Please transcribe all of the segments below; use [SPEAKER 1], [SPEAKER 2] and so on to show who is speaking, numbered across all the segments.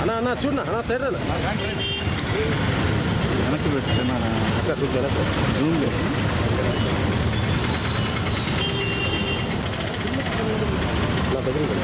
[SPEAKER 1] అన్నా అన్నా చూడన్నా అన్నా సైడ్ వెనక్కి పెట్టుకున్నా అక్క కొంచెం జూమ్ నా దగ్గర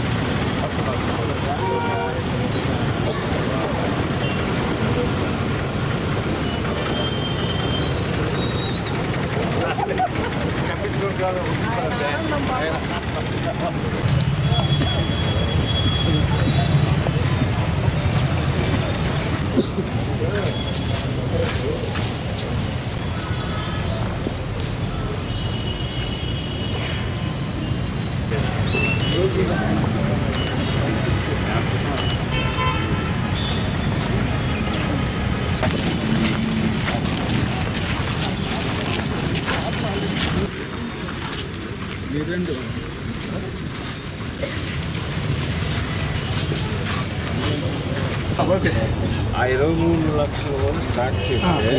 [SPEAKER 2] ఆ 23 లక్షల వరకు స్టార్ట్ చేస్తే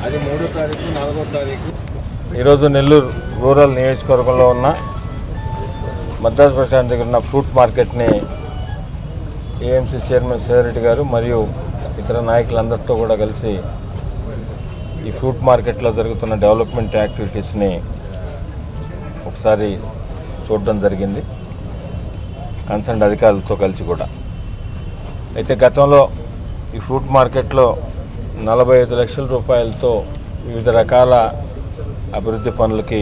[SPEAKER 2] అది 3వ తారీఖు 4వ తారీఖు. ఈరోజు నెల్లూరు రూరల్ నియోజకవర్గంలో ఉన్న మద్రాసు బస్ స్టాండ్ దగ్గర ఉన్న ఫ్రూట్ మార్కెట్ని ఏఎంసీ చైర్మన్ సేదరెడ్డి గారు మరియు ఇతర నాయకులందరితో కూడా కలిసి ఈ ఫ్రూట్ మార్కెట్లో జరుగుతున్న డెవలప్మెంట్ యాక్టివిటీస్ని ఒకసారి చూడడం జరిగింది, కన్సర్న్ అధికారులతో కలిసి కూడా. అయితే గతంలో ఈ ఫ్రూట్ మార్కెట్లో 45 లక్షల రూపాయలతో వివిధ రకాల అభివృద్ధి పనులకి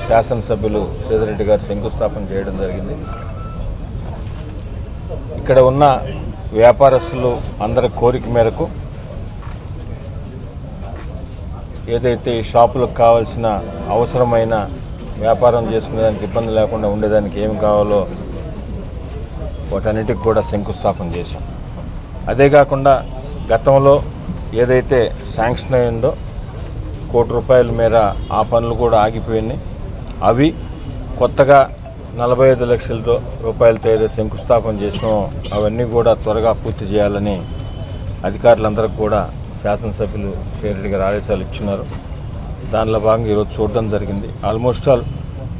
[SPEAKER 2] శాసనసభ్యులు సేదరెడ్డి గారు శంకుస్థాపన చేయడం జరిగింది. ఇక్కడ ఉన్న వ్యాపారస్తులు అందరి కోరిక మేరకు ఏదైతే ఈ షాపులకు కావాల్సిన అవసరమైన వ్యాపారం చేసుకునేదానికి ఇబ్బంది లేకుండా ఉండేదానికి ఏమి కావాలో వాటన్నిటికి కూడా శంకుస్థాపన చేశాం. అదే కాకుండా గతంలో ఏదైతే శాంక్షన్ అయిందో ₹1 కోటి మేర ఆ పనులు కూడా ఆగిపోయినాయి. అవి కొత్తగా 45 లక్షల రూపాయలతో ఏదైతే శంకుస్థాపన చేసినామో అవన్నీ కూడా త్వరగా పూర్తి చేయాలని అధికారులందరికీ కూడా శాసనసభ్యులు సేదరెడ్డి గారు ఆదేశాలు ఇచ్చినారు. దానిలో భాగంగా ఈరోజు చూడడం జరిగింది. ఆల్మోస్ట్ ఆల్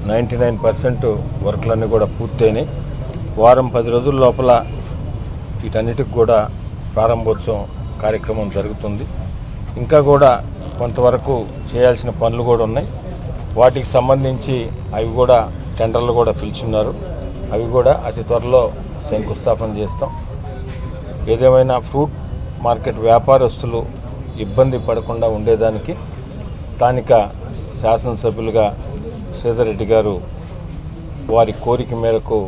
[SPEAKER 2] 99% వర్క్లన్నీ కూడా పూర్తయినాయి. వారం 10 రోజుల లోపల వీటన్నిటికి కూడా ప్రారంభోత్సవం కార్యక్రమం జరుగుతుంది. ఇంకా కూడా కొంతవరకు చేయాల్సిన పనులు కూడా ఉన్నాయి. వాటికి సంబంధించి అవి కూడా టెండర్లు కూడా పిలుచున్నారు. అవి కూడా అతి త్వరలో శంకుస్థాపన చేస్తాం. ఏదేమైనా ఫ్రూట్ మార్కెట్ వ్యాపారస్తులు ఇబ్బంది పడకుండా ఉండేదానికి స్థానిక శాసనసభ్యులుగా సేదరెడ్డి గారు వారి కోరిక మేరకు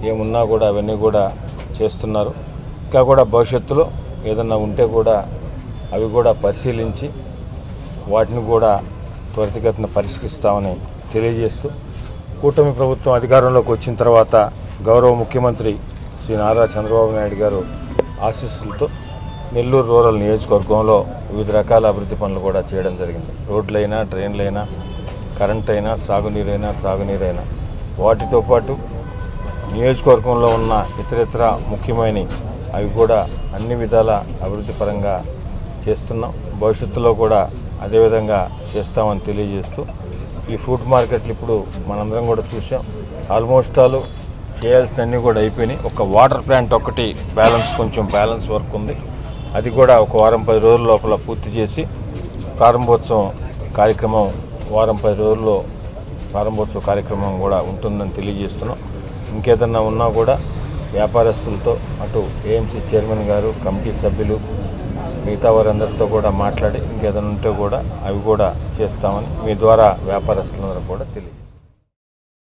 [SPEAKER 2] ఏమున్నా కూడా అవన్నీ కూడా చేస్తున్నారు. ఇంకా కూడా భవిష్యత్తులో ఏదన్నా ఉంటే కూడా అవి కూడా పరిశీలించి వాటిని కూడా త్వరితగతిన పరిష్కరిస్తామని తెలియజేస్తూ, కూటమి ప్రభుత్వం అధికారంలోకి వచ్చిన తర్వాత గౌరవ ముఖ్యమంత్రి శ్రీ నారా చంద్రబాబు నాయుడు గారు ఆశీస్సులతో నెల్లూరు రూరల్ నియోజకవర్గంలో వివిధ రకాల అభివృద్ధి పనులు కూడా చేయడం జరిగింది. రోడ్లైనా, డ్రైన్లైనా, కరెంట్ అయినా, సాగునీరైనా, త్రాగునీరైనా, వాటితో పాటు నియోజకవర్గంలో ఉన్న ఇతరితర ముఖ్యమైన అవి కూడా అన్ని విధాల అభివృద్ధి పరంగా చేస్తున్నాం. భవిష్యత్తులో కూడా అదేవిధంగా చేస్తామని తెలియజేస్తూ, ఈ ఫ్రూట్ మార్కెట్లు ఇప్పుడు మనందరం కూడా చూసాం. ఆల్మోస్ట్ ఆల్ చేయాల్సినవన్నీ కూడా అయిపోయినాయి. ఒక వాటర్ ప్లాంట్ ఒకటి కొంచెం బ్యాలెన్స్ వర్క్ ఉంది. అది కూడా ఒక వారం 10 రోజుల లోపల పూర్తి చేసి ప్రారంభోత్సవం కార్యక్రమం వారం 10 రోజుల్లో ప్రారంభోత్సవ కార్యక్రమం కూడా ఉంటుందని తెలియజేస్తున్నాం. ఇంకేదన్నా ఉన్నా కూడా వ్యాపారస్తులతో అటు ఏఎంసీ చైర్మన్ గారు, కమిటీ సభ్యులు, మిగతా వారందరితో కూడా మాట్లాడి ఇంకేదైనా ఉంటే కూడా అవి కూడా చేస్తామని మీ ద్వారా వ్యాపారస్తులందరూ కూడా తెలియజేస్తాం.